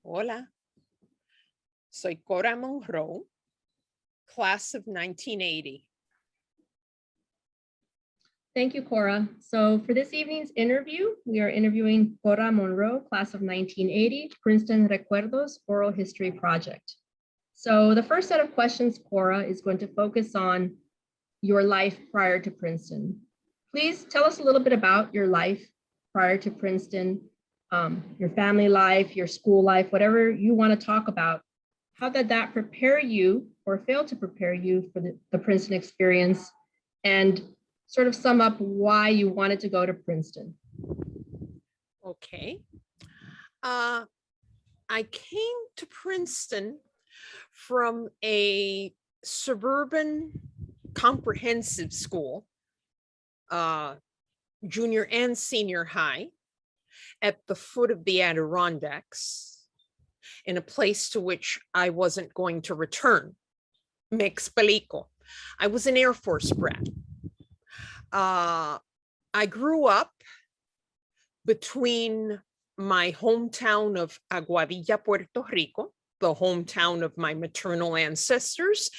Hola, soy Cora Monroe, class of 1980. Thank you, Cora. So for this evening's interview, we are interviewing Cora Monroe, class of 1980, Princeton Recuerdos Oral History Project. So the first set of questions, Cora, is going to focus on your life prior to Princeton. Please tell us a little bit about your life prior to Princeton, your family life, your school life, whatever you want to talk about. How did that prepare you or fail to prepare you for the Princeton experience, and sort of sum up why you wanted to go to Princeton? Okay. I came to Princeton from a suburban comprehensive school, junior and senior high, at the foot of the Adirondacks, in a place to which I wasn't going to return. Me explico. I was an Air Force brat. I grew up between my hometown of Aguadilla, Puerto Rico, the hometown of my maternal ancestors.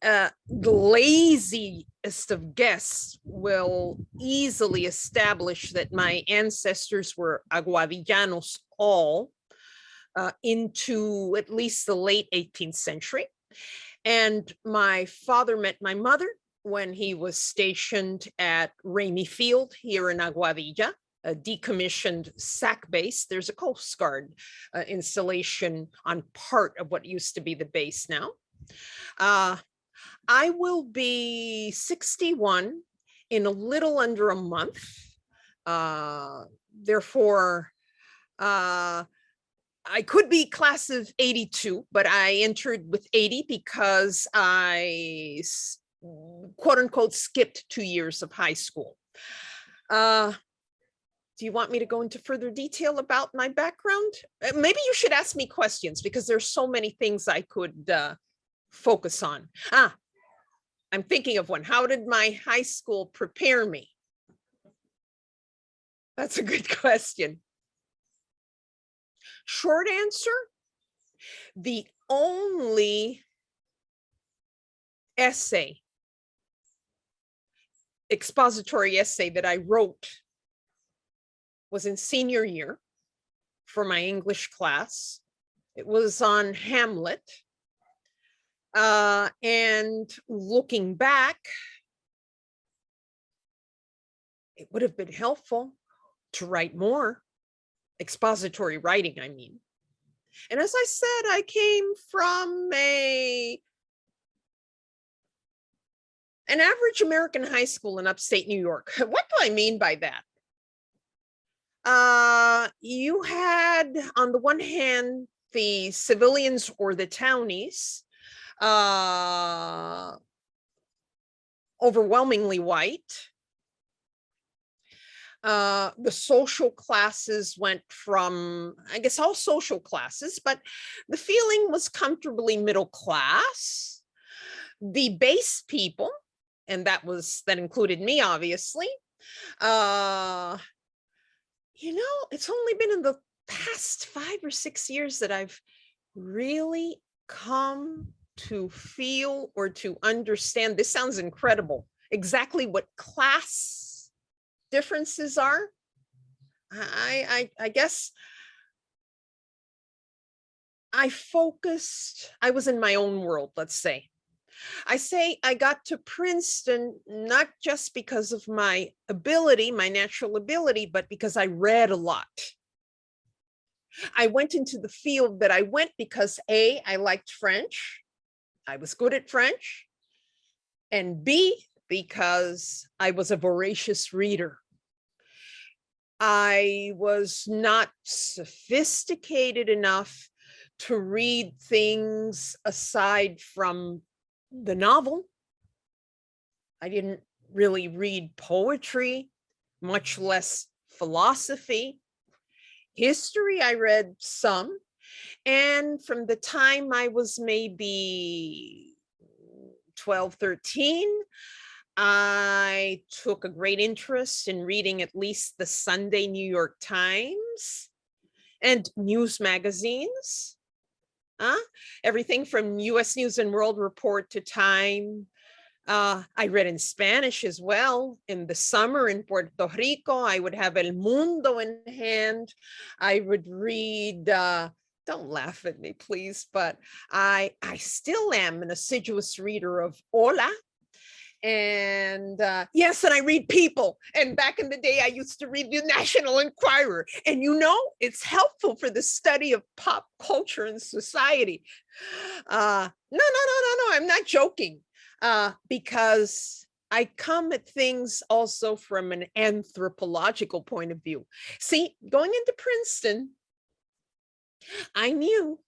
The laziest of guests will easily establish that my ancestors were Aguadillanos all into at least the late 18th century. And my father met my mother when he was stationed at Ramey Field here in Aguadilla, a decommissioned SAC base. There's a Coast Guard installation on part of what used to be the base now. I will be 61 in a little under a month. Therefore, I could be class of 82, but I entered with 80 because I, quote unquote, skipped 2 years of high school. Do you want me to go into further detail about my background? Maybe you should ask me questions because there's so many things I could focus on. I'm thinking of one. How did my high school prepare me? That's a good question. Short answer, the only expository essay that I wrote was in senior year for my English class. It was on Hamlet. And looking back, it would have been helpful to write more. Expository writing, I mean. And as I said, I came from an average American high school in upstate New York. What do I mean by that? You had, on the one hand, the civilians or the townies, overwhelmingly white. The social classes went from, I guess, all social classes, but the feeling was comfortably middle class. The base people, and that included me, obviously. It's only been in the past 5 or 6 years that I've really come to feel or to understand, this sounds incredible, exactly what class differences are. I guess I was in my own world, let's say. I got to Princeton not just because of my ability, my natural ability, but because I read a lot. I went into the field that I went because A, I liked French. I was good at French. And B, because I was a voracious reader. I was not sophisticated enough to read things aside from the novel. I didn't really read poetry, much less philosophy. History, I read some. And from the time I was maybe 12, 13, I took a great interest in reading at least the Sunday New York Times and news magazines. Everything from US News and World Report to Time. I read in Spanish as well. In the summer in Puerto Rico, I would have El Mundo in hand. I would read, don't laugh at me, please, but I still am an assiduous reader of Hola. And yes, and I read People. And back in the day, I used to read the National Enquirer. And you know, it's helpful for the study of pop culture and society. No, I'm not joking. Because I come at things also from an anthropological point of view. See, going into Princeton, I knew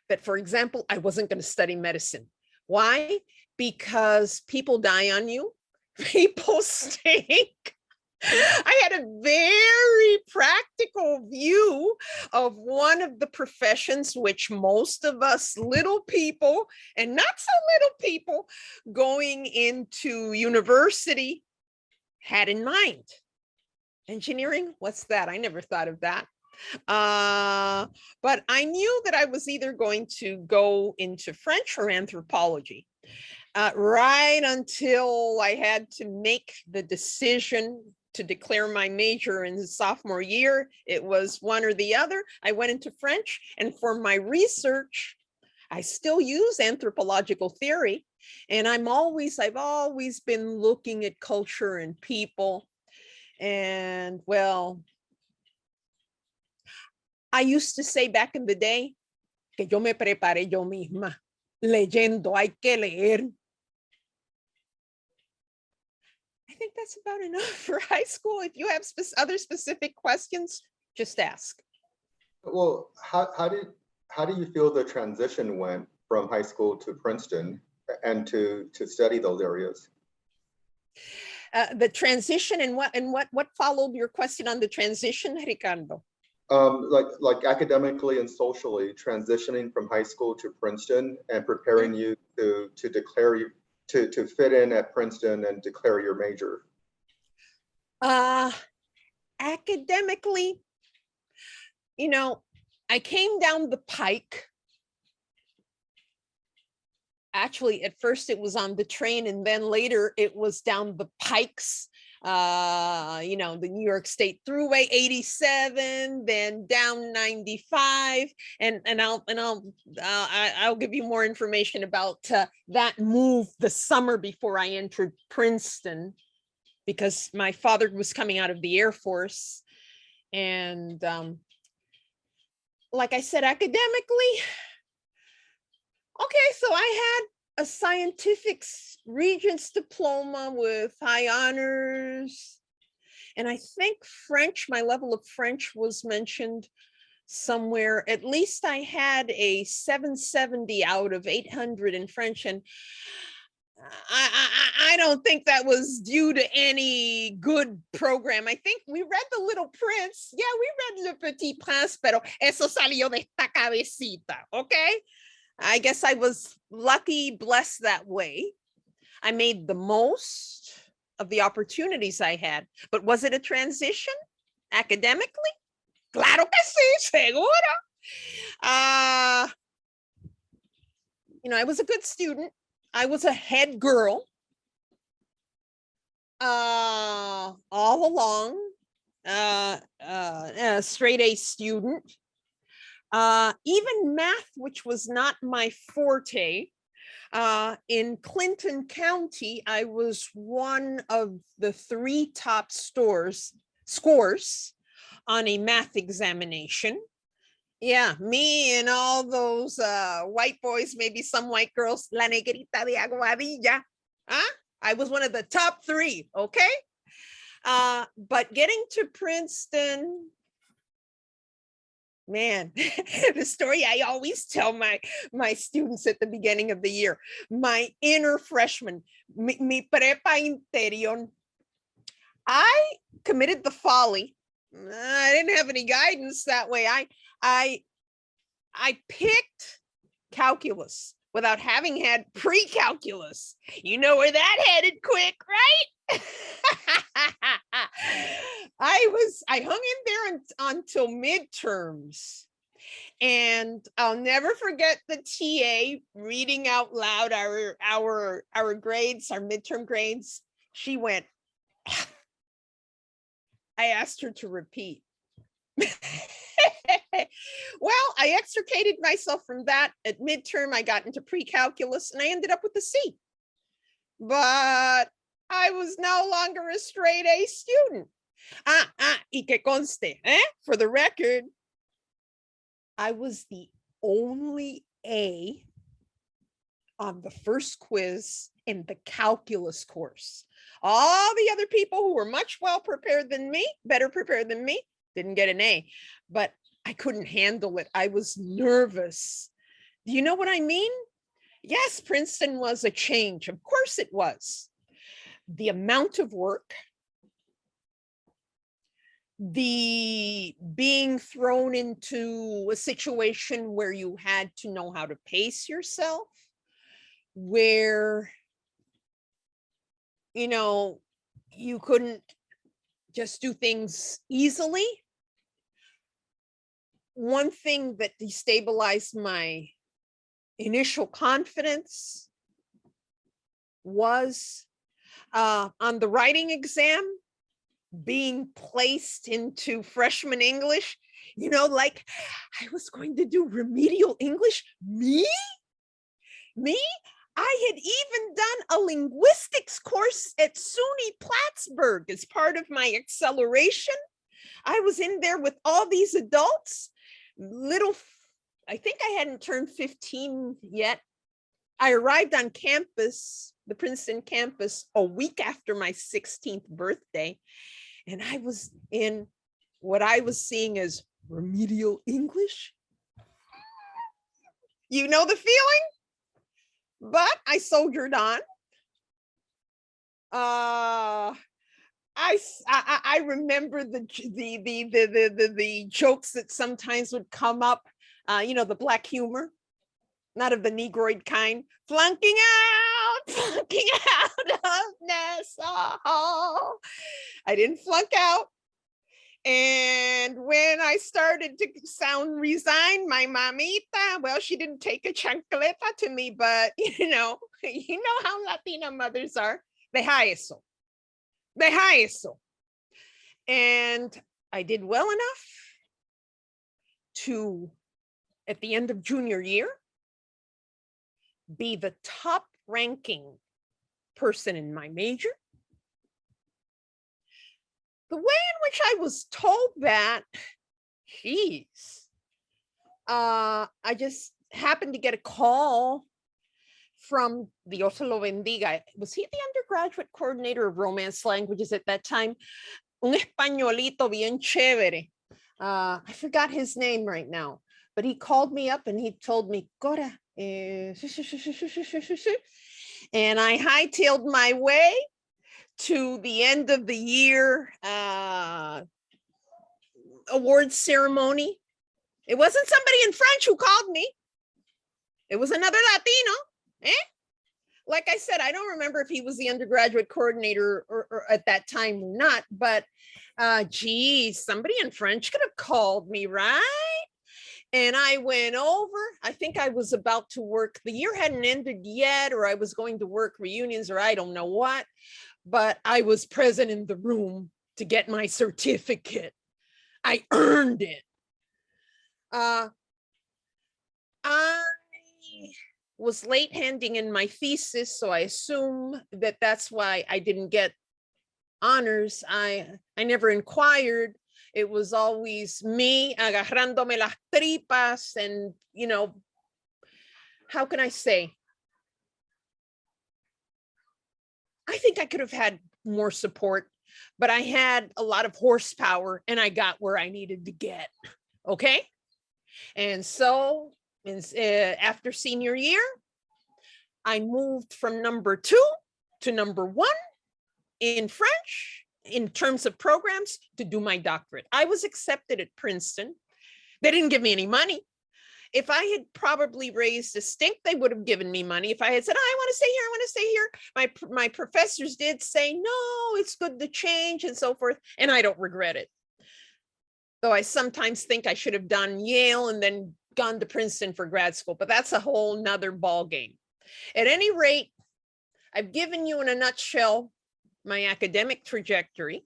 that, for example, I wasn't going to study medicine. Why? Because people die on you, people stink. I had a very practical view of one of the professions which most of us little people and not so little people going into university had in mind. Engineering, what's that? I never thought of that. But I knew that I was either going to go into French or anthropology. Right until I had to make the decision to declare my major in the sophomore year. It was one or the other. I went into French, and for my research, I still use anthropological theory. And I've always been looking at culture and people. And well, I used to say back in the day que yo me preparé yo misma, leyendo, hay que leer. I think that's about enough for high school. If you have other specific questions, just ask. Well, how do you feel the transition went from high school to Princeton and to study those areas? The transition and what followed your question on the transition, Ricardo? Like academically and socially, transitioning from high school to Princeton and preparing you to declare you to fit in at Princeton and declare your major. Academically, you know, I came down the pike. Actually, at first it was on the train, and then later it was down the pikes. You know, the New York State Thruway 87, then down 95, and I'll give you more information about that move the summer before I entered Princeton, because my father was coming out of the Air Force, and like I said, academically, okay, so I had a scientific Regents diploma with high honors. And I think French, my level of French was mentioned somewhere. At least I had a 770 out of 800 in French. And I don't think that was due to any good program. I think we read The Little Prince. Yeah, we read Le Petit Prince, pero eso salió de esta cabecita, okay? I guess I was lucky, blessed that way. I made the most of the opportunities I had. But was it a transition academically? Claro que sí, seguro. You know, I was a good student. I was a head girl all along, a straight A student. Even math, which was not my forte, in Clinton County, I was one of the 3 top scores on a math examination. Yeah, me and all those white boys, maybe some white girls, la negrita de Aguadilla. I was one of the top 3, okay? But getting to Princeton, man, the story I always tell my students at the beginning of the year, my inner freshman, mi prepa interior, I committed the folly. I didn't have any guidance that way. I picked calculus without having had pre-calculus. You know where that headed quick, right? I hung in there until midterms. And I'll never forget the TA reading out loud our grades, our midterm grades. She went, I asked her to repeat. Well, I extricated myself from that. At midterm, I got into pre-calculus and I ended up with a C. But I was no longer a straight A student. Y que conste, for the record, I was the only A on the first quiz in the calculus course. All the other people who were much better prepared than me, didn't get an A, but I couldn't handle it. I was nervous. Do you know what I mean? Yes, Princeton was a change. Of course it was. The amount of work, the being thrown into a situation where you had to know how to pace yourself, where, you couldn't just do things easily. One thing that destabilized my initial confidence was on the writing exam, being placed into freshman English, like I was going to do remedial English. Me? I had even done a linguistics course at SUNY Plattsburgh as part of my acceleration. I was in there with all these adults, I think I hadn't turned 15 yet. I arrived on campus, the Princeton campus, a week after my 16th birthday. And I was in what I was seeing as remedial English. You know the feeling? But I soldiered on. I remember the jokes that sometimes would come up, the black humor, not of the Negroid kind, flunking out of Nassau. I didn't flunk out. And when I started to sound resigned, my mamita, well, she didn't take a chancleta to me, but you know how Latina mothers are. Deja eso. And I did well enough to, at the end of junior year, be the top ranking person in my major. The way in which I was told that, I just happened to get a call from Dios lo bendiga. Was he the undergraduate coordinator of romance languages at that time? Un españolito bien chévere. I forgot his name right now, but he called me up and he told me, Cora, and I hightailed my way to the end of the year awards ceremony. It wasn't somebody in French who called me. It was another Latino. Like I said, I don't remember if he was the undergraduate coordinator or at that time or not, but geez, somebody in French could have called me, right? And I went over. I think I was about to work. The year hadn't ended yet, or I was going to work reunions, or I don't know what. But I was present in the room to get my certificate. I earned it. I was late handing in my thesis, so I assume that that's why I didn't get honors. I never inquired. It was always me agarrándome las tripas and, how can I say? I think I could have had more support, but I had a lot of horsepower and I got where I needed to get. Okay. And so after senior year, I moved from number 2 to number 1 in French in terms of programs to do my doctorate. I was accepted at Princeton. They didn't give me any money. if I had probably raised a stink, they would have given me money. If I had said, oh, I want to stay here, I want to stay here. My professors did say, no, it's good to change and so forth. And I don't regret it. Though I sometimes think I should have done Yale and then gone to Princeton for grad school, but that's a whole nother ball game. At any rate, I've given you in a nutshell my academic trajectory.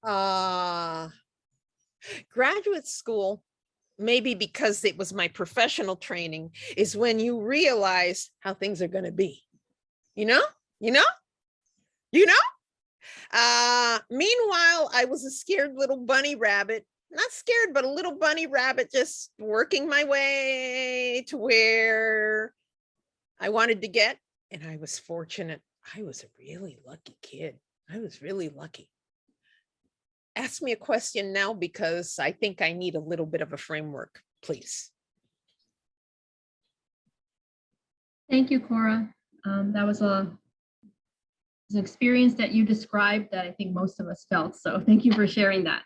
Graduate school, maybe because it was my professional training, is when you realize how things are going to be. Meanwhile, I was a scared little bunny rabbit, not scared, but a little bunny rabbit, just working my way to where I wanted to get. And I was fortunate. I was a really lucky kid. I was really lucky. Ask me a question now, because I think I need a little bit of a framework, please. Thank you, Cora. That was an experience that you described that I think most of us felt. So thank you for sharing that.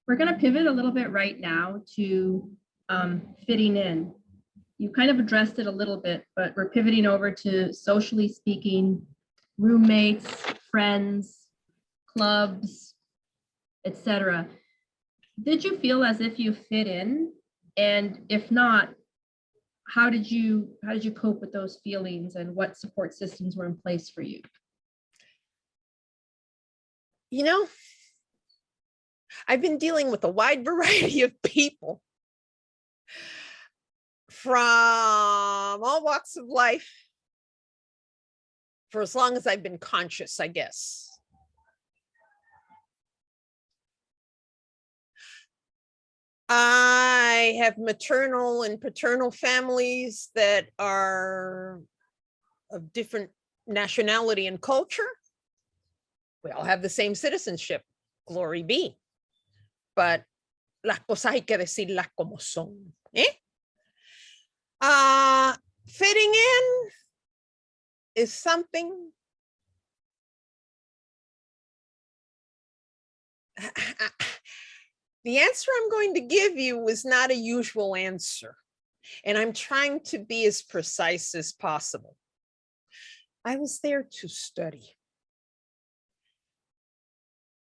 We're going to pivot a little bit right now to fitting in. You kind of addressed it a little bit, but we're pivoting over to socially speaking, roommates, friends, clubs, etc. Did you feel as if you fit in? And if not, how did you cope with those feelings, and what support systems were in place for you? I've been dealing with a wide variety of people from all walks of life for as long as I've been conscious, I guess. I have maternal and paternal families that are of different nationality and culture. We all have the same citizenship, glory be. But las cosas hay que decirlas como son. Fitting in is something the answer I'm going to give you is not a usual answer, and I'm trying to be as precise as possible. I was there to study.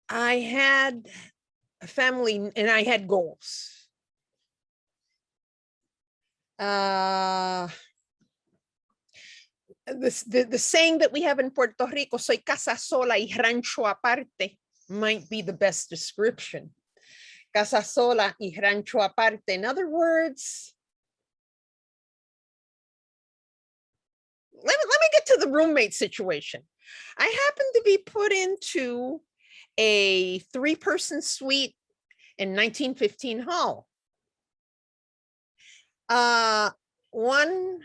I had a family and I had goals. The saying that we have in Puerto Rico, soy casa sola y rancho aparte, might be the best description. Casa sola y rancho aparte. In other words, let me get to the roommate situation. I happened to be put into a 3-person suite in 1915 Hall. One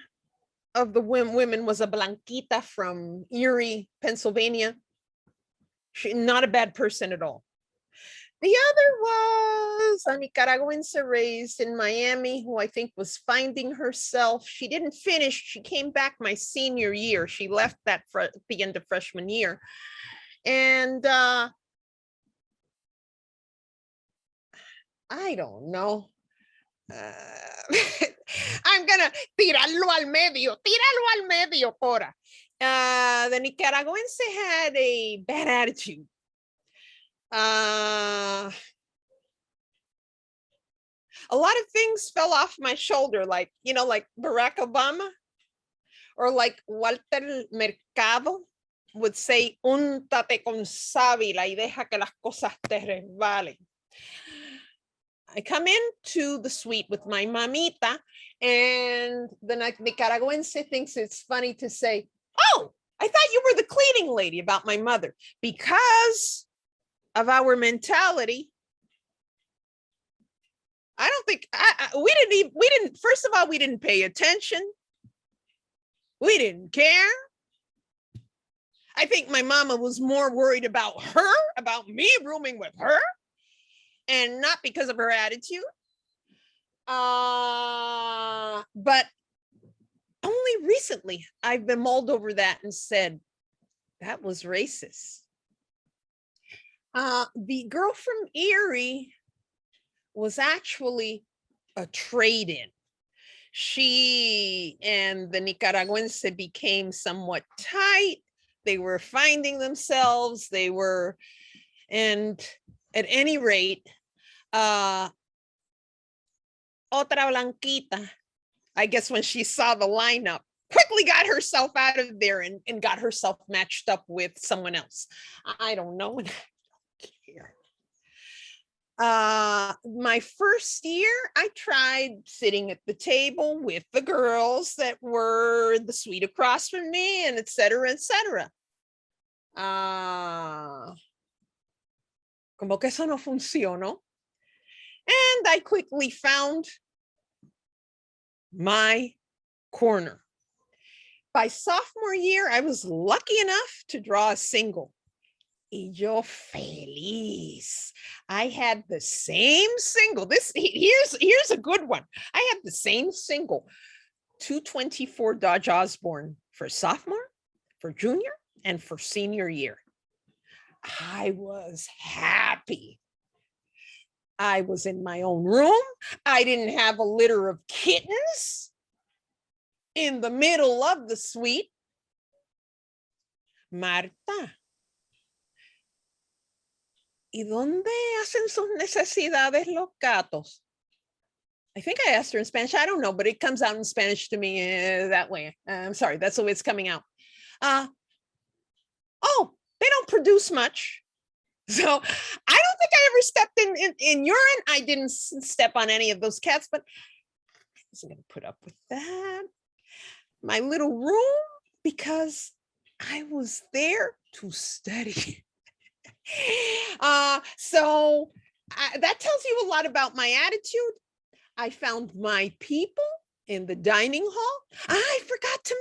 of the women was a Blanquita from Erie, Pennsylvania. She, not a bad person at all. The other was a Nicaraguense raised in Miami, who I think was finding herself. She didn't finish. She came back my senior year. She left that at the end of freshman year. And I don't know. I'm gonna tirarlo al medio, Cora. The Nicaraguense had a bad attitude. A lot of things fell off my shoulder, like Barack Obama, or like Walter Mercado would say, úntate con sábila y deja que las cosas te resbalen. I come into the suite with my mamita, and the Nicaraguense thinks it's funny to say, oh, I thought you were the cleaning lady, about my mother. Because of our mentality, I don't think, we didn't, first of all, we didn't pay attention. We didn't care. I think my mama was more worried about me rooming with her, and not because of her attitude. But only recently I've been mulled over that and said, that was racist. The girl from Erie was actually a trade-in. She and the Nicaraguense became somewhat tight. They were finding themselves. And at any rate, otra blanquita, I guess when she saw the lineup, quickly got herself out of there and got herself matched up with someone else. I don't know. I don't care. My first year, I tried sitting at the table with the girls that were in the suite across from me, and et cetera, et cetera. Como que eso no funcionó. And I quickly found my corner. By sophomore year, I was lucky enough to draw a single. Y yo feliz. I had the same single. Here's a good one. I had the same single. 224 Dodge Osborne for sophomore, for junior, and for senior year. I was happy. I was in my own room. I didn't have a litter of kittens in the middle of the suite. Marta, ¿y dónde hacen sus necesidades los gatos? I think I asked her in Spanish. I don't know, but it comes out in Spanish to me that way. I'm sorry, that's the way it's coming out. Oh, they don't produce much. So I don't think I ever stepped in urine. I didn't step on any of those cats, but I wasn't going to put up with that. My little room, because I was there to study. So that tells you a lot about my attitude. I found my people in the dining hall. I forgot to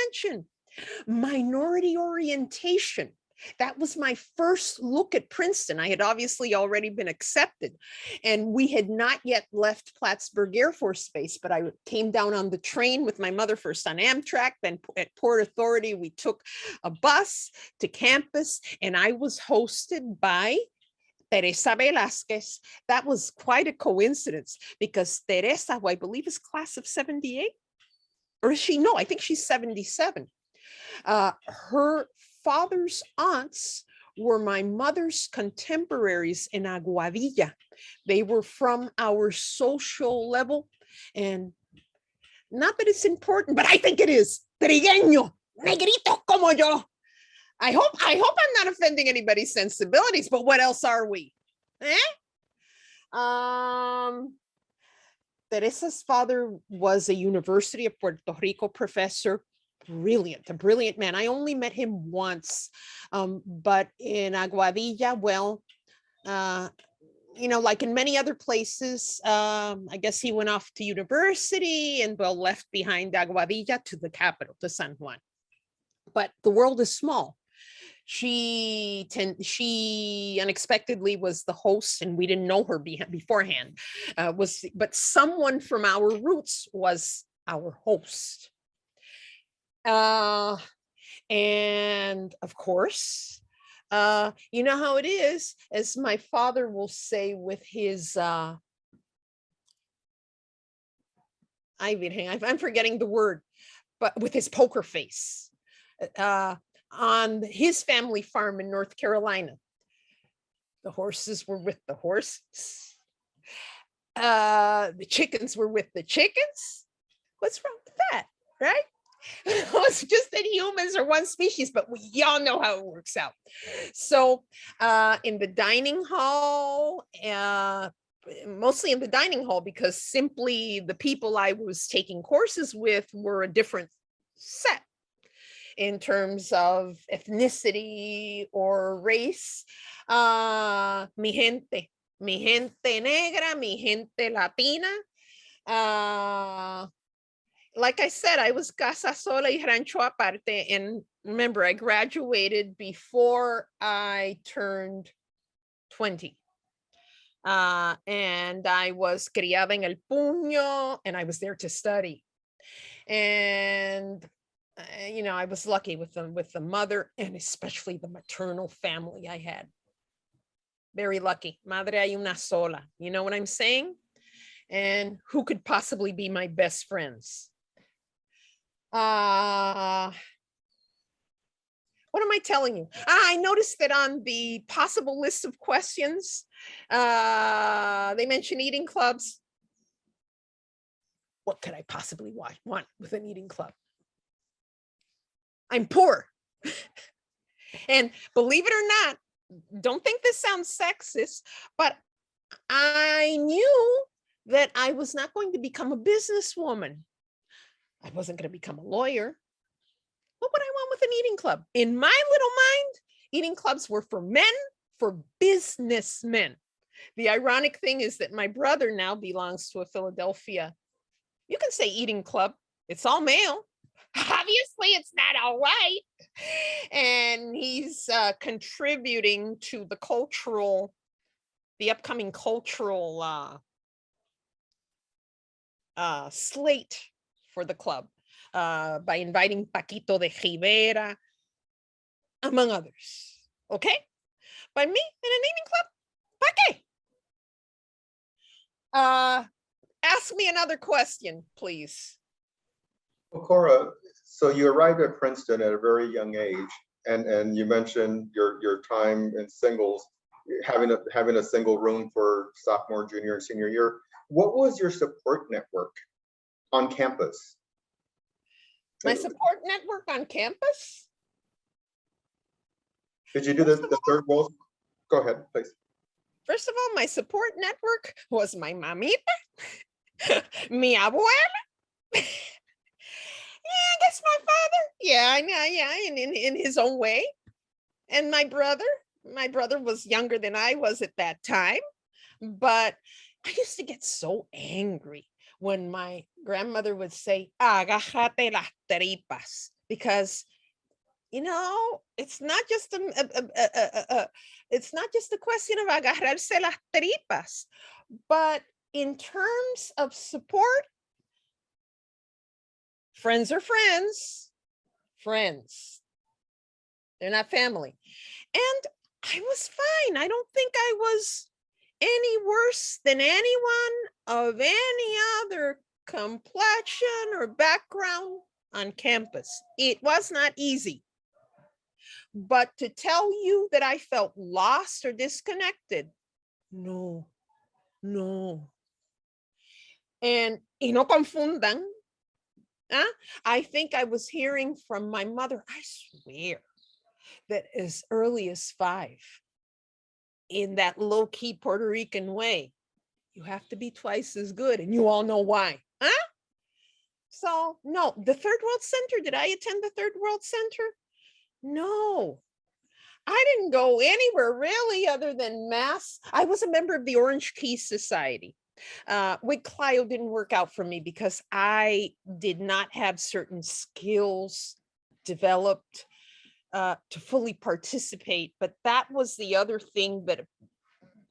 mention minority orientation. That was my first look at Princeton. I had obviously already been accepted, and we had not yet left Plattsburgh Air Force Base, but I came down on the train with my mother, first on Amtrak, then at Port Authority. We took a bus to campus, and I was hosted by Teresa Velázquez. That was quite a coincidence because Teresa, who I believe is class of 78, or is she? No, I think she's 77. Her father's aunts were my mother's contemporaries in Aguadilla. They were from our social level, and not that it's important, but I think it is. Trigueño, negrito como yo. I hope I'm not offending anybody's sensibilities, but what else are we? Teresa's father was a University of Puerto Rico professor. A brilliant man. I only met him once, but in Aguadilla, well, like in many other places, I guess he went off to university and left behind Aguadilla to the capital, to San Juan. But the world is small. She unexpectedly was the host, and we didn't know her beforehand. But someone from our roots was our host. And of course, you know how it is, as my father will say with his, I'm forgetting the word, but with his poker face, on his family farm in North Carolina, the horses were with the horses. The chickens were with the chickens. What's wrong with that, right? It's just that humans are one species, but we all know how it works out. So in the dining hall, mostly in the dining hall, because simply the people I was taking courses with were a different set in terms of ethnicity or race. Mi gente negra, mi gente latina. Like I said, I was casa sola y rancho aparte. And remember, I graduated before I turned 20. And I was criada en el puño, and I was there to study. And, I was lucky with the mother, and especially the maternal family I had. Very lucky. Madre hay una sola. You know what I'm saying? And who could possibly be my best friends? What am I telling you? I noticed that on the possible list of questions, they mention eating clubs. What could I possibly want with an eating club? I'm poor. And believe it or not, don't think this sounds sexist, but I knew that I was not going to become a businesswoman. I wasn't going to become a lawyer. What would I want with an eating club? In my little mind, eating clubs were for men, for businessmen. The ironic thing is that my brother now belongs to a Philadelphia, you can say eating club. It's all male. Obviously, it's not all white. And he's contributing to the upcoming cultural slate for the club by inviting Paquito de Rivera, among others. Okay? By me in an eating club? ¿Pa qué? Ask me another question, please. Well, Cora, so you arrived at Princeton at a very young age, and you mentioned your time in singles, having a single room for sophomore, junior, and senior year. What was your support network on campus? My support network on campus? Did you do the third world? Go ahead, please. First of all, my support network was my mamita, mi abuela. Yeah, I guess my father. Yeah, in his own way. And my brother was younger than I was at that time. But I used to get so angry when my grandmother would say, agájate las tripas, because it's not just a question of agarrarse las tripas, but in terms of support, friends are friends. They're not family. And I was fine. I don't think I was any worse than anyone of any other complexion or background on campus. It was not easy. But to tell you that I felt lost or disconnected, no. And no confundan. I think I was hearing from my mother, I swear, that as early as 5, in that low-key Puerto Rican way, you have to be twice as good, and you all know why. So no, the Third World Center, did I attend the Third World Center? No, I didn't go anywhere really other than Mass. I was a member of the Orange Key Society. With Clio didn't work out for me because I did not have certain skills developed to fully participate, but that was the other thing that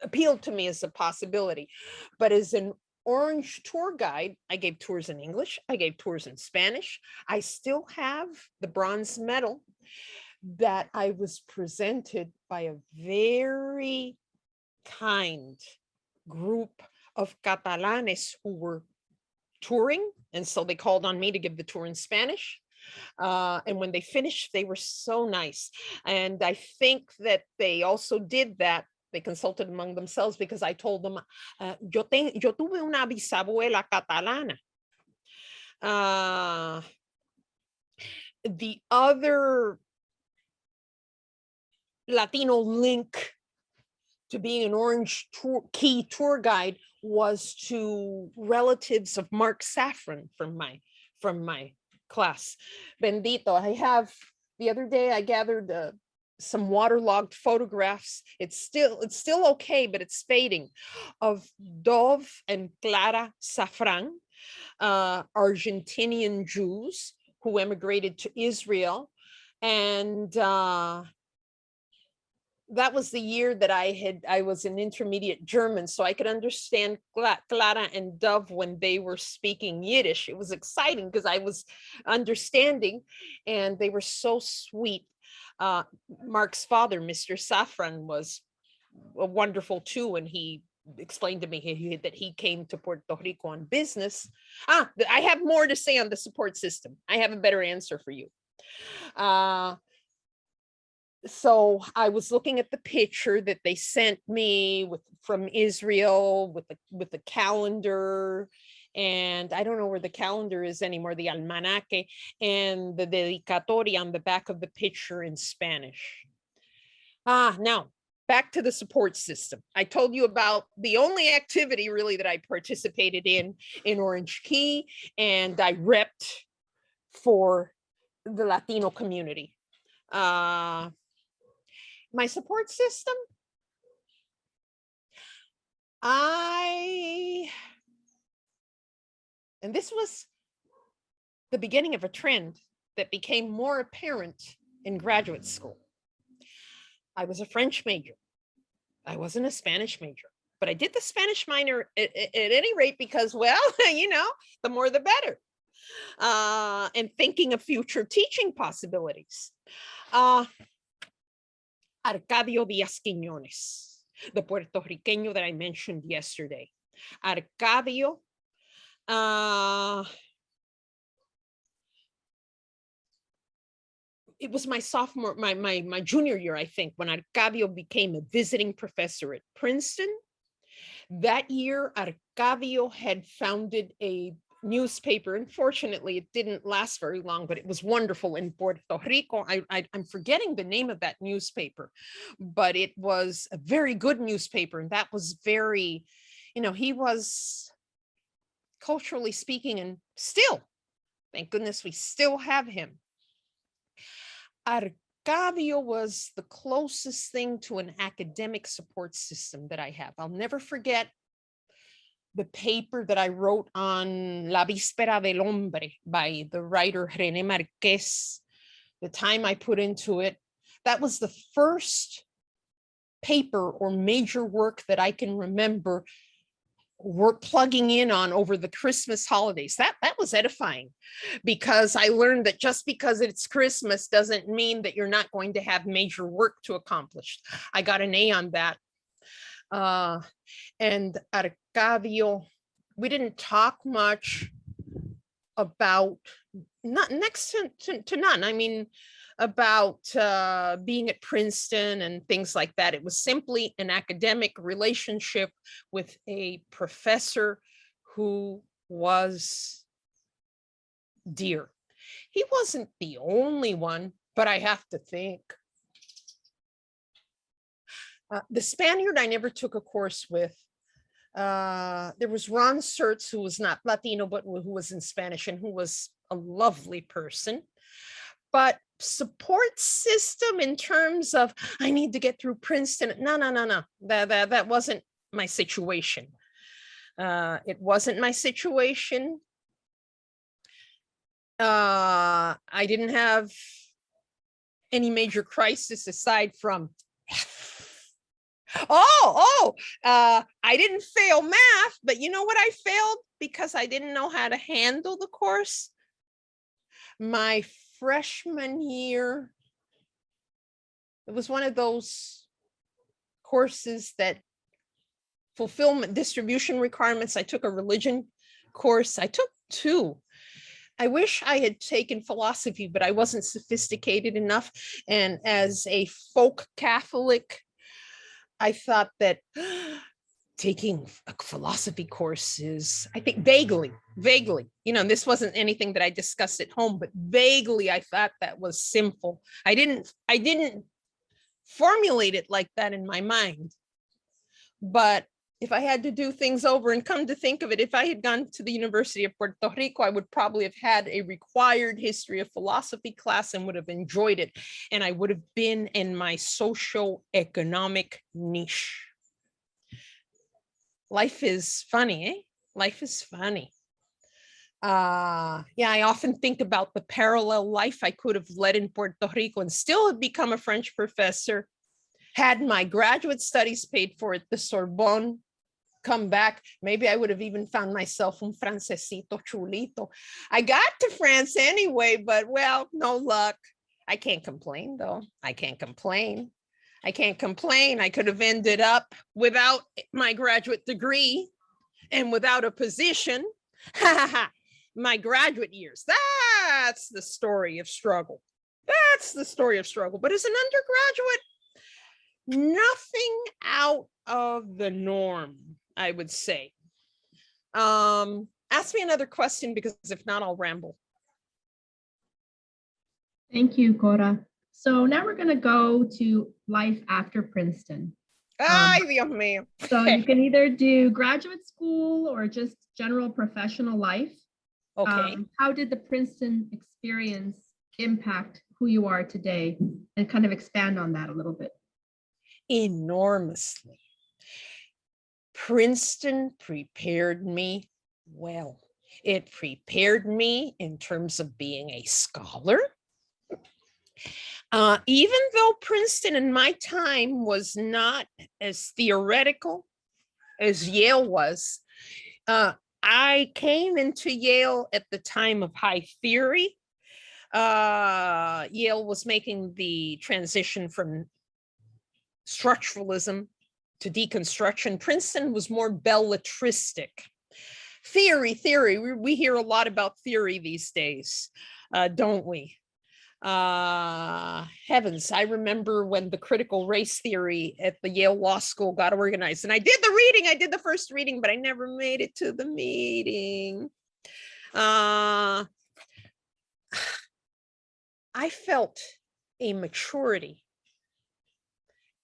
appealed to me as a possibility. But as an Orange tour guide, I gave tours in English, I gave tours in Spanish. I still have the bronze medal that I was presented by a very kind group of Catalanes who were touring. And so they called on me to give the tour in Spanish. And when they finished, they were so nice. And I think that they also did that. They consulted among themselves because I told them, yo tuve una bisabuela catalana. The other Latino link to being an Orange Key tour guide was to relatives of Mark Safran from my class. Bendito, the other day I gathered some waterlogged photographs. It's still okay, but it's fading, of Dov and Clara Safran, Argentinian Jews who emigrated to Israel. And that was the year that I was in intermediate German, so I could understand Clara and Dove when they were speaking Yiddish. It was exciting because I was understanding, and they were so sweet. Mark's father, Mr. Safran, was wonderful too, and he explained to me that he came to Puerto Rico on business. I have more to say on the support system. I have a better answer for you. So I was looking at the picture that they sent me from Israel with the calendar, and I don't know where the calendar is anymore, the almanaque, and the dedicatoria on the back of the picture in Spanish. Now back to the support system. I told you about the only activity really that I participated in Orange Key, and I repped for the Latino community. My support system, and this was the beginning of a trend that became more apparent in graduate school. I was a French major. I wasn't a Spanish major, but I did the Spanish minor at any rate because, well, you know, the more the better. And thinking of future teaching possibilities. Arcadio Díaz Quiñones, the Puertorriqueño that I mentioned yesterday. Arcadio, it was my sophomore, my junior year, I think, when Arcadio became a visiting professor at Princeton. That year, Arcadio had founded a newspaper. Unfortunately, it didn't last very long, but it was wonderful in Puerto Rico. I'm forgetting the name of that newspaper, but it was a very good newspaper. And that was very, you know, he was culturally speaking, and still, thank goodness we still have him. Arcadio was the closest thing to an academic support system that I have. I'll never forget the paper that I wrote on La Víspera del Hombre by the writer René Marqués. The time I put into it, that was the first paper or major work that I can remember plugging in on over the Christmas holidays. That was edifying, because I learned that just because it's Christmas doesn't mean that you're not going to have major work to accomplish. I got an A on that. And Arcadio, we didn't talk much about, not next to none, I mean, about being at Princeton and things like that. It was simply an academic relationship with a professor who was dear. He wasn't the only one, but I have to think. The Spaniard I never took a course with. There was Ron Sertz, who was not Latino, but who was in Spanish and who was a lovely person. But support system in terms of, I need to get through Princeton. No. That wasn't my situation. It wasn't my situation. I didn't have any major crisis aside from, I didn't fail math, but you know what I failed? Because I didn't know how to handle the course. My freshman year, it was one of those courses that fulfillment distribution requirements. I took a religion course. I took two. I wish I had taken philosophy, but I wasn't sophisticated enough. And as a folk Catholic, I thought that taking a philosophy course is, I think vaguely, you know, this wasn't anything that I discussed at home, but vaguely I thought that was sinful. I didn't formulate it like that in my mind. But if I had to do things over, and come to think of it, if I had gone to the University of Puerto Rico, I would probably have had a required history of philosophy class and would have enjoyed it. And I would have been in my socio-economic niche. Life is funny, eh? Life is funny. Yeah, I often think about the parallel life I could have led in Puerto Rico and still have become a French professor, had my graduate studies paid for at the Sorbonne, come back. Maybe I would have even found myself un francesito chulito. I got to France anyway, but well, no luck. I can't complain though. I can't complain. I can't complain. I could have ended up without my graduate degree and without a position. My graduate years, that's the story of struggle. That's the story of struggle. But as an undergraduate, nothing out of the norm, I would say. Ask me another question, because if not, I'll ramble. Thank you, Cora. So now we're going to go to life after Princeton. Ay, Dios mío. So you can either do graduate school or just general professional life. Okay. How did the Princeton experience impact who you are today? And kind of expand on that a little bit. Enormously. Princeton prepared me well. It prepared me in terms of being a scholar. Even though Princeton in my time was not as theoretical as Yale was, I came into Yale at the time of high theory. Yale was making the transition from structuralism to deconstruction. Princeton was more belletristic. Theory. We hear a lot about theory these days, don't we? Heavens, I remember when the critical race theory at the Yale Law School got organized, and I did the reading, I did the first reading, but I never made it to the meeting. I felt a maturity,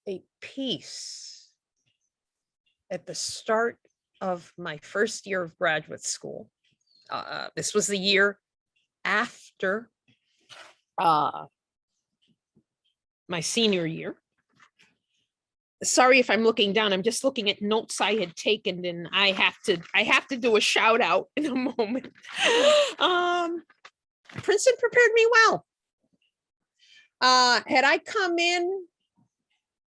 a peace at the start of my first year of graduate school. This was the year after my senior year. Sorry if I'm looking down, I'm just looking at notes I had taken, and I have to do a shout out in a moment. Princeton prepared me well. Had I come in,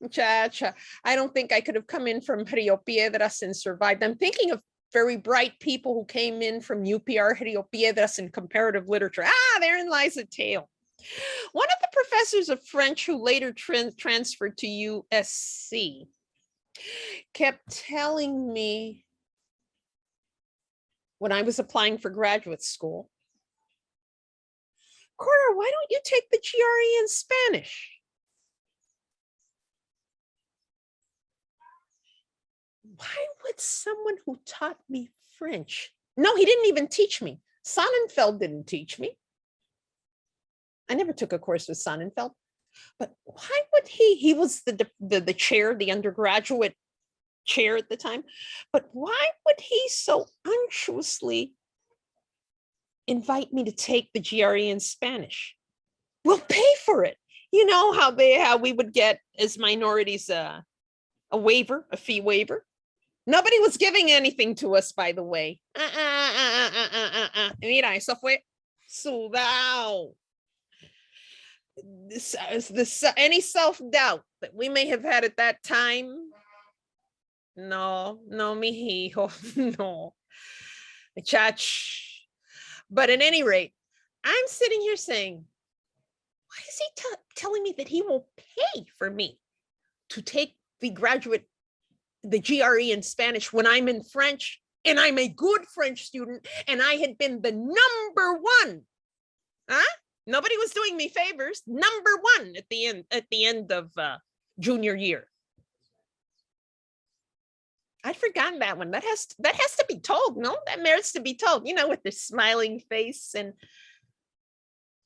I don't think I could have come in from Rio Piedras and survived. I'm thinking of very bright people who came in from UPR Rio Piedras in comparative literature. Therein lies the tale. One of the professors of French who later transferred to USC kept telling me when I was applying for graduate school, Cora, why don't you take the GRE in Spanish? Why would someone who taught me French? No, he didn't even teach me. Sonnenfeld didn't teach me. I never took a course with Sonnenfeld, but why would he was the chair, the undergraduate chair at the time, but why would he so unctuously invite me to take the GRE in Spanish? We'll pay for it. You know how we would get as minorities a waiver, a fee waiver. Nobody was giving anything to us, by the way. Mira, eso fue sudao. Any self-doubt that we may have had at that time? No, mi hijo, no. Chach. But at any rate, I'm sitting here saying, why is he telling me that he will pay for me to take the GRE in Spanish when I'm in French, and I'm a good French student, and I had been the number one? Nobody was doing me favors. Number one at the end of junior year. I'd forgotten that one. That has to be told. No, that merits to be told. You know, with the smiling face. And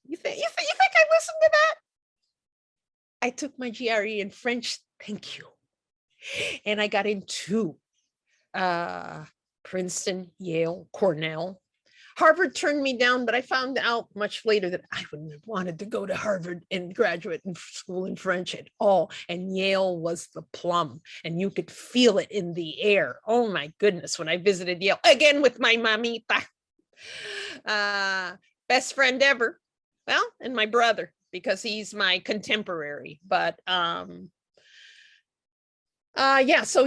you think I listened to that? I took my GRE in French. Thank you. And I got into Princeton, Yale, Cornell. Harvard turned me down, but I found out much later that I wouldn't have wanted to go to Harvard and graduate in school in French at all. And Yale was the plum, and you could feel it in the air. Oh my goodness, when I visited Yale, again with my mamita, best friend ever. Well, and my brother, because he's my contemporary. But so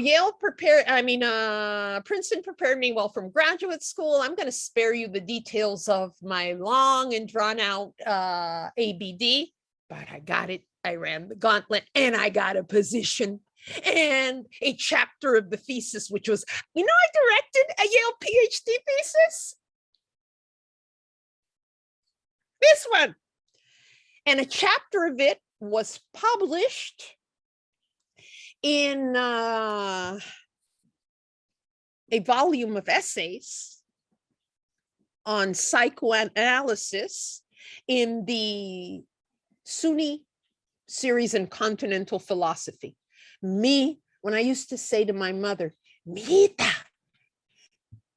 Princeton prepared me well from graduate school. I'm going to spare you the details of my long and drawn out ABD, but I got it. I ran the gauntlet and I got a position and a chapter of the thesis, which was, I directed a Yale PhD thesis. This one. And a chapter of it was published in a volume of essays on psychoanalysis in the SUNY series in continental philosophy. When I used to say to my mother, Mijita,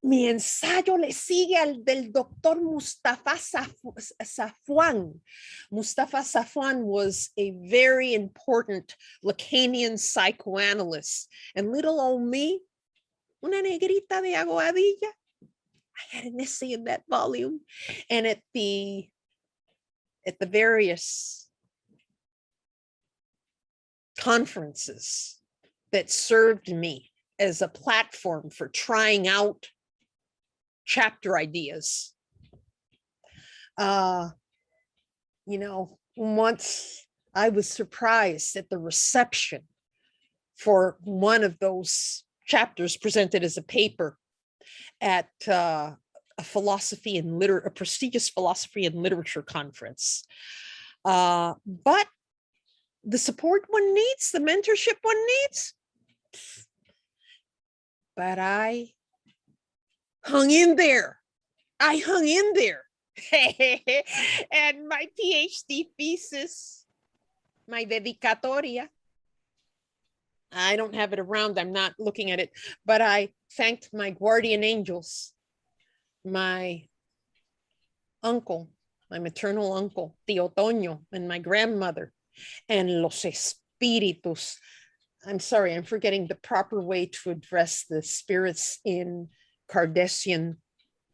mi ensayo le sigue al del doctor Mustafa Safwan. Mustafa Safwan was a very important Lacanian psychoanalyst. And little old me, una negrita de Aguadilla, I had an essay in that volume. And at the various conferences that served me as a platform for trying out chapter ideas. Once I was surprised at the reception for one of those chapters presented as a paper at a prestigious philosophy and literature conference. But the support one needs, the mentorship one needs. But I hung in there. And my PhD thesis, my dedicatoria, I don't have it around, I'm not looking at it, but I thanked my guardian angels, my uncle, my maternal uncle, Tío Toño, and my grandmother, and los espíritus. I'm sorry, I'm forgetting the proper way to address the spirits in Kardecian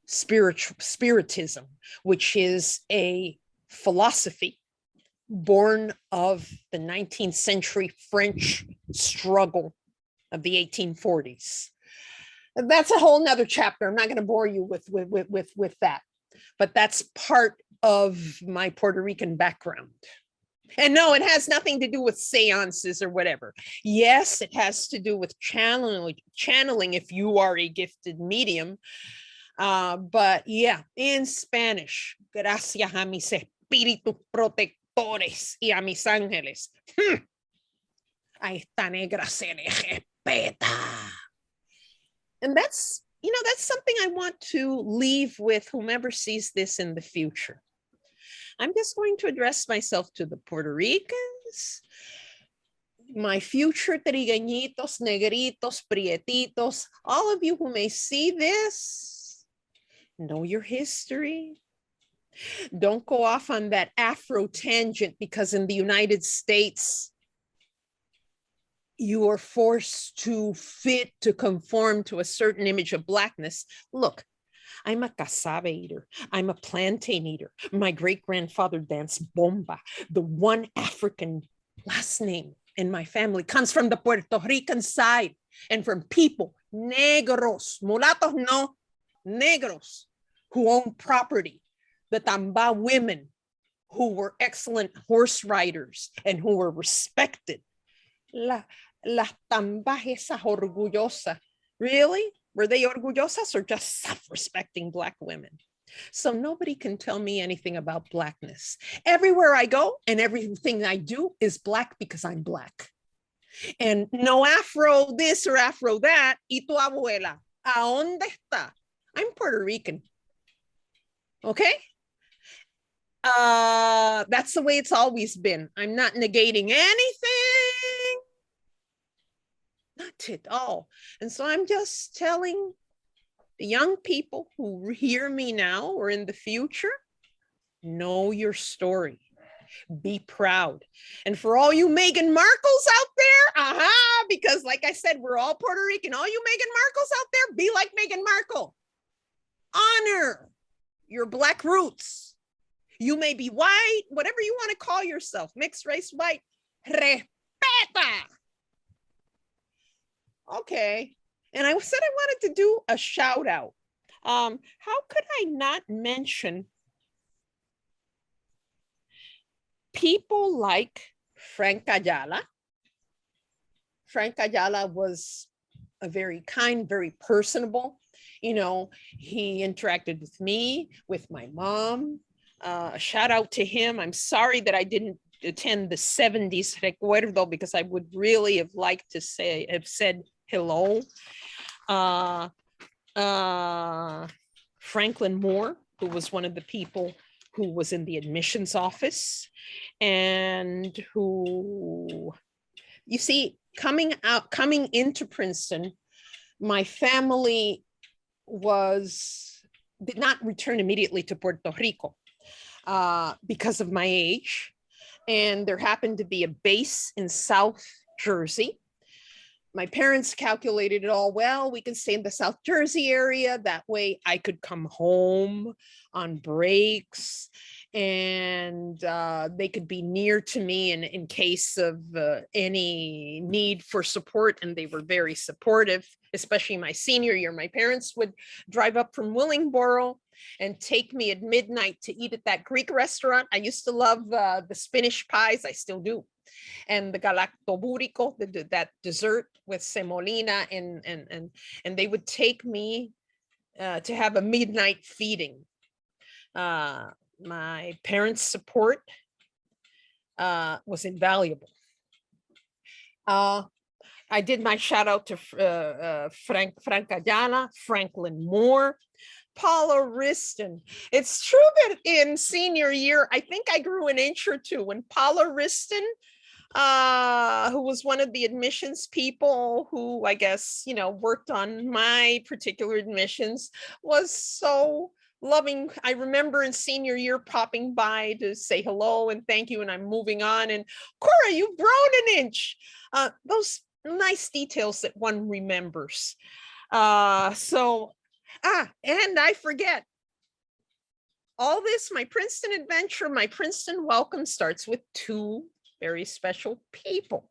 spiritism, which is a philosophy born of the 19th century French struggle of the 1840s. That's a whole nother chapter. I'm not going to bore you with that, but that's part of my Puerto Rican background. And no, it has nothing to do with seances or whatever. Yes, it has to do with channeling if you are a gifted medium. But yeah, in Spanish, gracias a mis espíritus protectores y a mis ángeles. A esta negra se le respeta. And that's something I want to leave with whomever sees this in the future. I'm just going to address myself to the Puerto Ricans, my future trigueñitos, negritos, prietitos, all of you who may see this, know your history. Don't go off on that Afro tangent because in the United States, you are forced to conform to a certain image of Blackness. Look, I'm a cassava eater. I'm a plantain eater. My great-grandfather danced bomba. The one African last name in my family comes from the Puerto Rican side and from people, negros, mulatos no, negros, who own property. The Tamba women who were excellent horse riders and who were respected. Las Tambas esas orgullosas. Really? Were they orgullosas or just self-respecting Black women? So nobody can tell me anything about Blackness. Everywhere I go and everything I do is Black because I'm Black. And no Afro this or Afro that. Y tu abuela, ¿a dónde está? I'm Puerto Rican. Okay? That's the way it's always been. I'm not negating anything. Not at all. And so I'm just telling the young people who hear me now or in the future, know your story. Be proud. And for all you Meghan Markles out there, because like I said, we're all Puerto Rican. All you Meghan Markles out there, be like Meghan Markle. Honor your Black roots. You may be white, whatever you want to call yourself, mixed race white. Respeta. Okay. And I said I wanted to do a shout out. How could I not mention people like Frank Ayala. Frank Ayala was a very kind, very personable. You know, he interacted with me, with my mom. A shout out to him. I'm sorry that I didn't attend the 70s recuerdo because I would really have liked to have said hello. Franklin Moore, who was one of the people who was in the admissions office and who, you see, coming into Princeton, my family did not return immediately to Puerto Rico because of my age. And there happened to be a base in South Jersey. My parents calculated it all, well, we can stay in the South Jersey area. That way I could come home on breaks and they could be near to me in case of any need for support. And they were very supportive, especially my senior year. My parents would drive up from Willingboro and take me at midnight to eat at that Greek restaurant. I used to love the Spanish pies. I still do. And the galactobúrico, that dessert with semolina, and they would take me to have a midnight feeding. My parents' support was invaluable. I did my shout out to Frank Ayala, Franklin Moore, Paula Riston. It's true that in senior year, I think I grew an inch or two when Paula Riston, who was one of the admissions people who I guess, you know, worked on my particular admissions, was so loving. I remember in senior year popping by to say hello and thank you, and I'm moving on. And Cora, you've grown an inch. Those nice details that one remembers. And I forget. All this, my Princeton adventure, my Princeton welcome starts with two very special people.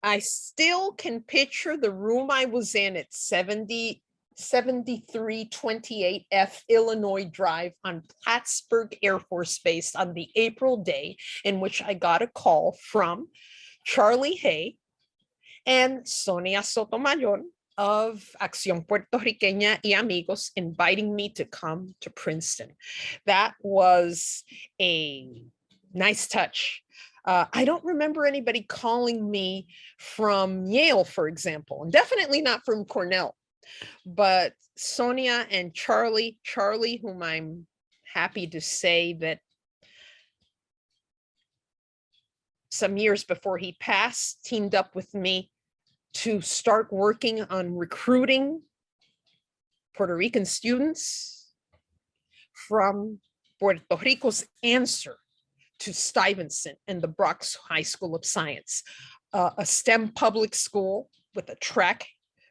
I still can picture the room I was in at 7328 F Illinois Drive on Plattsburgh Air Force Base on the April day in which I got a call from Charlie Hay and Sonia Sotomayor of Acción Puertorriqueña y Amigos inviting me to come to Princeton. That was a nice touch. I don't remember anybody calling me from Yale, for example, and definitely not from Cornell, but Sonia and Charlie, whom I'm happy to say that some years before he passed, teamed up with me to start working on recruiting Puerto Rican students from Puerto Rico's answer to Stuyvesant and the Bronx High School of Science, a STEM public school with a track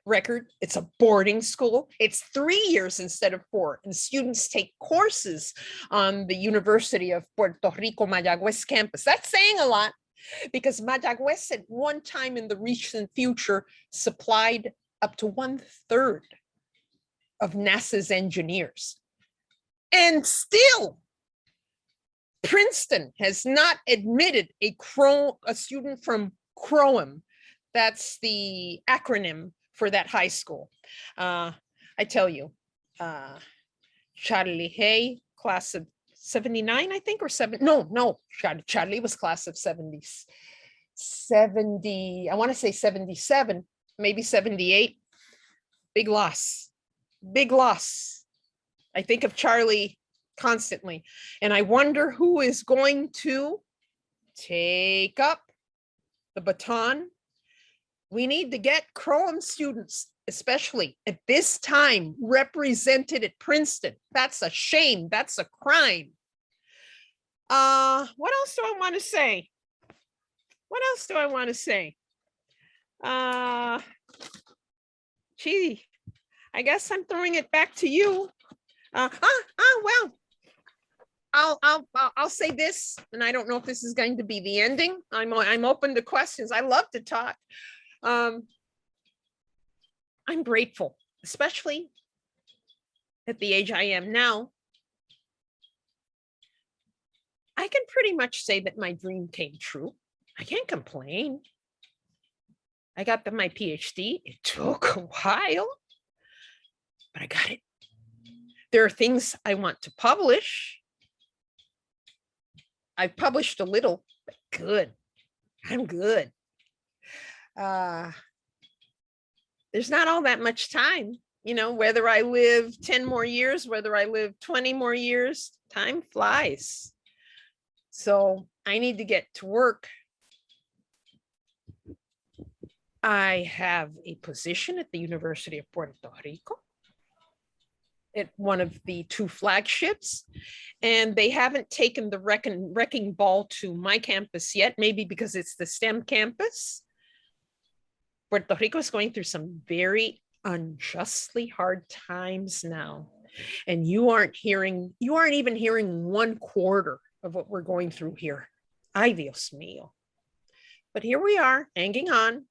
record. It's a boarding school. It's 3 years instead of 4, and students take courses on the University of Puerto Rico Mayagüez campus. That's saying a lot, because Mayagüez at one time in the recent future supplied up to 1/3 of NASA's engineers. And still, Princeton has not admitted a student from CROAM. That's the acronym for that high school. I tell you, Charlie Hay, class of 79, I think, or 7. No, Charlie was class of 70, I want to say 77, maybe 78. Big loss. I think of Charlie constantly, and I wonder who is going to take up the baton. We need to get CROAM students, especially at this time, represented at Princeton. That's a shame. That's a crime. What else do I want to say? Gee, I guess I'm throwing it back to you. Well, I'll say this, and I don't know if this is going to be the ending. I'm open to questions. I love to talk. I'm grateful, especially at the age I am now, I can pretty much say that my dream came true. I can't complain. I got my PhD. It took a while, but I got it. There are things I want to publish. I've published a little, but good. I'm good. There's not all that much time, you know, whether I live 10 more years, whether I live 20 more years, time flies. So I need to get to work. I have a position at the University of Puerto Rico at one of the two flagships, and they haven't taken the wrecking ball to my campus yet, maybe because it's the STEM campus. Puerto Rico is going through some very unjustly hard times now. And you aren't even hearing 1/4 of what we're going through here. Ay, Dios mío. But here we are, hanging on.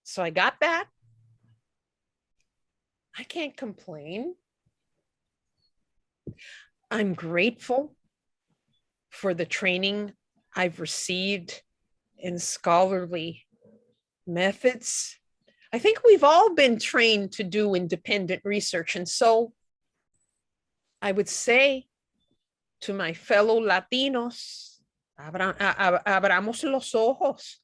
So I got that. I can't complain. I'm grateful for the training I've received in scholarly methods. I think we've all been trained to do independent research. And so I would say to my fellow Latinos, abramos los ojos.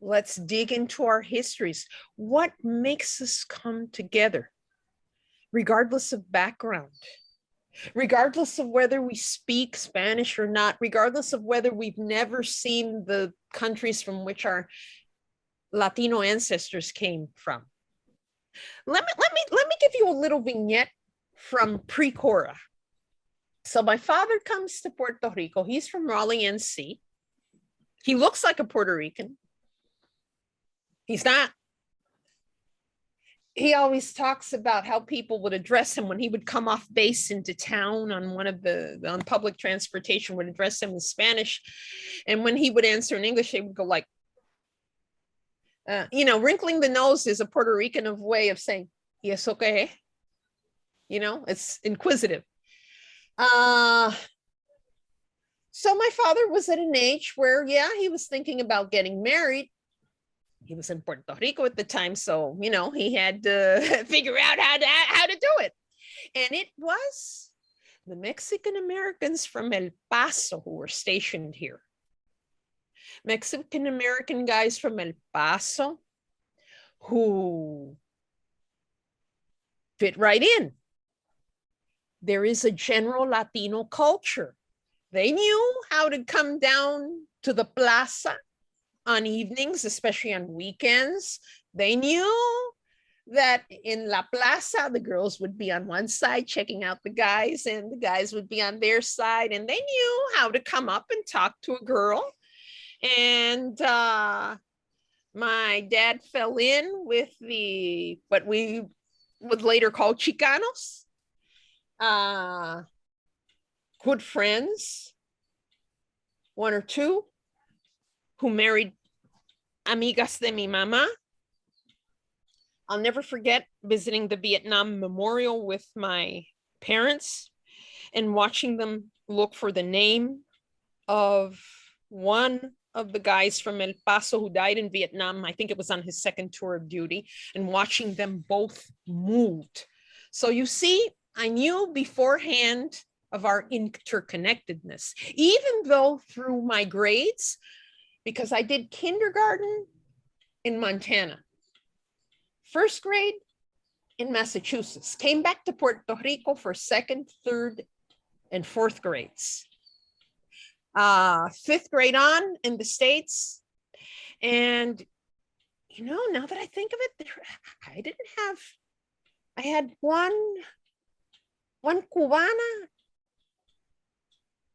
Let's dig into our histories. What makes us come together, regardless of background, regardless of whether we speak Spanish or not, regardless of whether we've never seen the countries from which our Latino ancestors came from. Let me give you a little vignette from pre-Cora. So my father comes to Puerto Rico. He's from Raleigh, NC. He looks like a Puerto Rican. He's not. He always talks about how people would address him when he would come off base into town on on public transportation, would address him in Spanish. And when he would answer in English, they would go like, you know, wrinkling the nose is a Puerto Rican way of saying, ¿y eso qué? You know, it's inquisitive. So my father was at an age where, yeah, he was thinking about getting married. He was in Puerto Rico at the time, so, you know, he had to figure out how to do it. And it was the Mexican Americans from El Paso who were stationed here. Mexican American guys from El Paso who fit right in. There is a general Latino culture. They knew how to come down to the plaza on evenings, especially on weekends. They knew that in La Plaza, the girls would be on one side checking out the guys, and the guys would be on their side. And they knew how to come up and talk to a girl. And my dad fell in with what we would later call Chicanos, good friends, one or two, who married amigas de mi mamá. I'll never forget visiting the Vietnam Memorial with my parents and watching them look for the name of one of the guys from El Paso who died in Vietnam. I think it was on his second tour of duty, and watching them both moved. So you see, I knew beforehand of our interconnectedness, even though through my grades, because I did kindergarten in Montana, first grade in Massachusetts, came back to Puerto Rico for second, third, and fourth grades. Fifth grade on in the States. And, you know, now that I think of it, I had one Cubana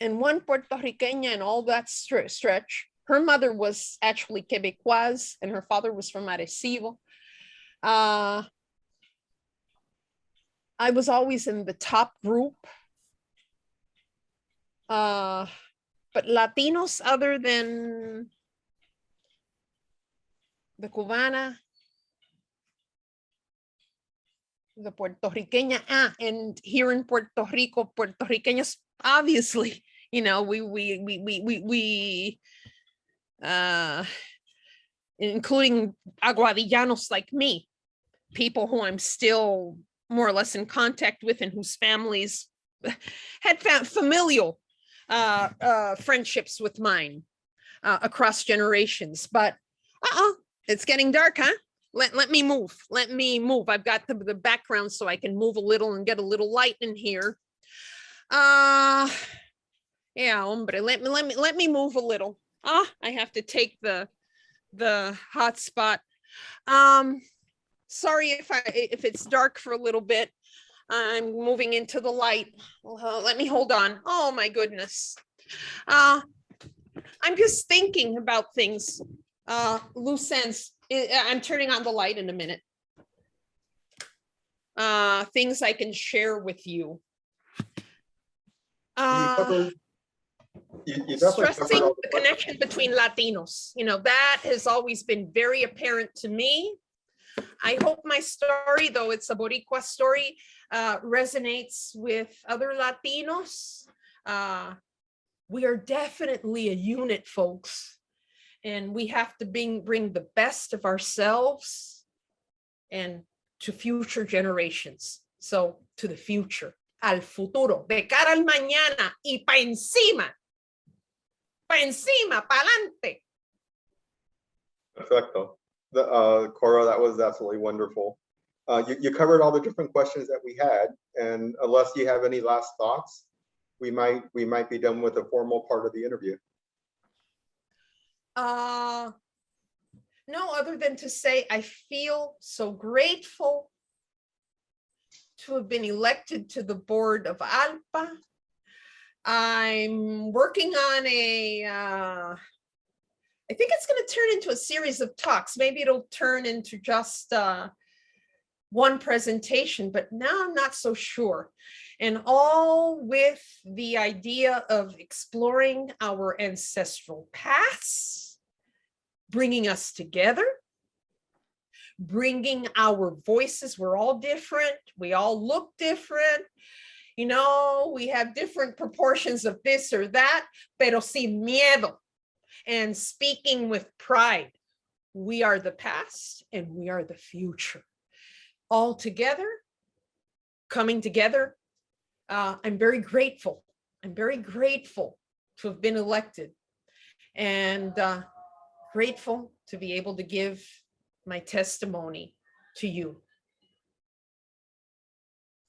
and one Puerto Riqueña in all that stretch. Her mother was actually Quebecoise and her father was from Arecibo. I was always in the top group. But Latinos other than the Cubana, the Puertorriqueña. And here in Puerto Rico, Puertorriqueños, obviously, you know, we including Aguadillanos like me, people who I'm still more or less in contact with and whose families had familial friendships with mine across generations. But it's getting dark, huh? Let me move. Let me move. I've got the background so I can move a little and get a little light in here. Yeah, hombre, let me move a little. I have to take the hotspot. Sorry if it's dark for a little bit. I'm moving into the light. Let me hold on. Oh my goodness. I'm just thinking about things. Loose ends. I'm turning on the light in a minute. Things I can share with you. Stressing the connection between Latinos. You know, that has always been very apparent to me. I hope my story, though it's a Boricua story, resonates with other Latinos. We are definitely a unit, folks, and we have to bring the best of ourselves and to future generations. So to the future, al futuro, de cara al mañana y pa encima, pa adelante. Perfecto. Cora, that was absolutely wonderful. You covered all the different questions that we had, and unless you have any last thoughts, we might be done with the formal part of the interview. No, other than to say I feel so grateful to have been elected to the board of ALPA. I'm working on I think it's going to turn into a series of talks. Maybe it'll turn into just one presentation, but now I'm not so sure. And all with the idea of exploring our ancestral paths, bringing us together, bringing our voices. We're all different. We all look different. You know, we have different proportions of this or that, pero sin miedo. And speaking with pride. We are the past and we are the future. All together, coming together. I'm very grateful. I'm very grateful to have been elected and grateful to be able to give my testimony to you.